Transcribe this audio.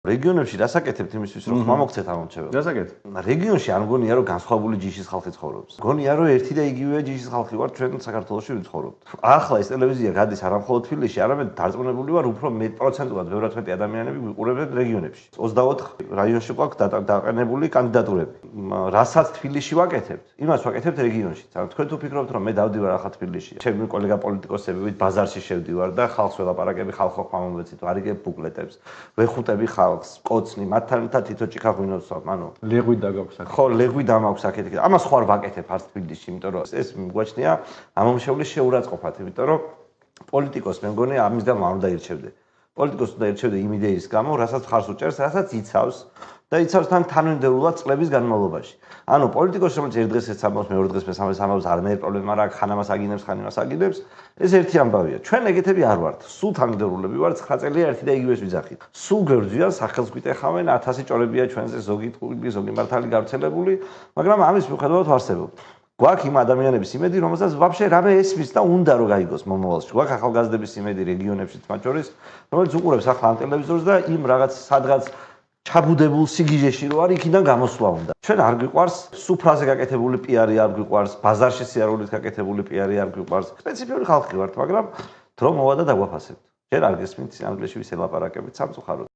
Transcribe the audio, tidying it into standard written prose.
რეგიონებში რასაკეთებთ იმისთვის რომ მომოგცეთ ამომრჩეველი? რასაკეთებ? რეგიონში არ მგონია რომ განსხვავებული ჯიშის ხალხი ცხოვრობს. მგონია რომ ერთი და იგივე ჯიშის ხალხი ვართ ჩვენ საქართველოში ვიცხოვრობთ. ახლა ეს ტელევიზია გადის არა მხოლოდ თბილისში, არამედ დარწმუნებული ვარ უფრო პროცენტულად ბევრად მეტი ადამიანები ვიყურებენ რეგიონებში. 24 რაიონში გვაქვს დაყენებული კანდიდატურები. რასაც თბილისში ვაკეთებთ, იმას ვაკეთებთ რეგიონშიც. ანუ თქვენ თუ ფიქრობთ რომ მე დავდივარ ახლა თბილისში, ჩემი კოლეგა პოლიტიკოსები ვით ბაზარში შევდივარ და ხალხს ველაპარაკები, ხალხო ხმამობეცით, ვარიგებ ბუკლეტებს, ვეხუტები ხალხს, კოცნი, მათთან ერთად თითო ჭიქაღვინოს ვსვამ, ანუ ლეღვი დაგაქვს აქ. ხო, ლეღვი დამაქვს აქეთ. ამას ხო არ ვაკეთებ არც თბილისში, იმიტომ რომ ეს მიგვაჩნია ამომრჩევლის შეურაცხყოფად, იმიტომ რომ პოლიტიკოს მე მგონი ამის გამო არ უნდა ირჩევდე. პოლიტიკოს უნდა ირჩევდე იმ იდეის გამო, რასაც ხარს უჭერს, რასაც იცავს და იცავს თან თანმიმდევრულად წლების განმავლობაში. ანუ პოლიტიკოსი რომელიც ერთ დღეს ეს ამბავს, მეორე დღეს მესამეს ამბავს, არ მე პრობლემა რა, ხან ამას აგინებს, ხან იმას აგინებს, ეს ერთი ამბავია. ჩვენ ეგეთები არ ვართ. სულ თანმიმდევრულები ვართ, 9 წელია ერთი და იგივეს ვიძახით. სულ გვერდზიან, სახელს გვიტეხავენ, 1000 ჭორებია ჩვენზე, ზოგი ტყუილი, ზოგი მართალი გავრცელებული, მაგრამ ამის მიუხედავად ვარსებობთ. გვაქვს იმ ადამიანების იმედი, რომელსაც ვაფშე რამე ესმის და უნდა რომ გაიგოს მომავალში. გვაქვს ახალგაზრდების იმედი რეგიონებშიც მათ შორის, რომელიც უყურებს ახლა ამ ტელევიზორს და იმ რაღაც სადღაც ჩაბუდებულ სიგიჟეში რო არის, იქიდან გამოსვლა უნდა. ჩვენ არ გვიყვარს სუფრაზე გაკეთებული პიარი, არ გვიყვარს ბაზარში სიარულით გაკეთებული პიარი, არ გვიყვარს. სპეციფიური ხალხი ვართ, მაგრამ დრო მოვა და დაგვაფასებთ. ჯერ არ გესმით ანგლისში ვის ელაპარაკებით სამწუხაროდ.